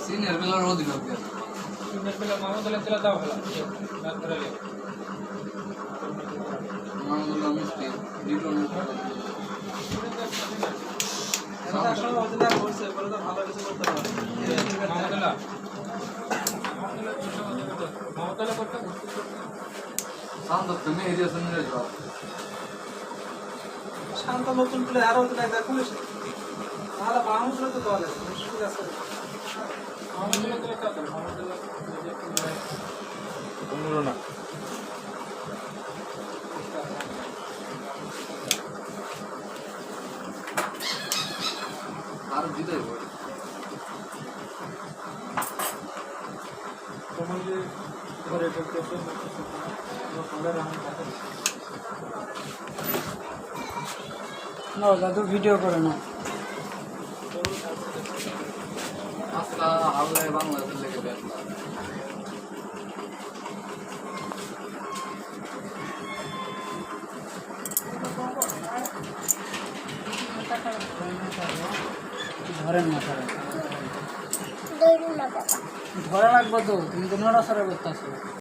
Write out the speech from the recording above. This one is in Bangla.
সিনিয়র বেলার অধীন মাহমুদুল্লাহ মিস্ত্রি শান্ত নতুন প্লেয়ার আরো তো দেখা খুলিস তাহলে মাহমুদুল্লাহ তো দলে মুশকিল আছে না আর জিতে ঘরে ঢুকতেছে না দাদু ভিডিও করে না আজকা হাওলায় বাংলাদেশের লেগে ব্যস্ত ধরেন মাথা ধরা লাগবে তো তুমি তো নড়াচড়া করতে আসো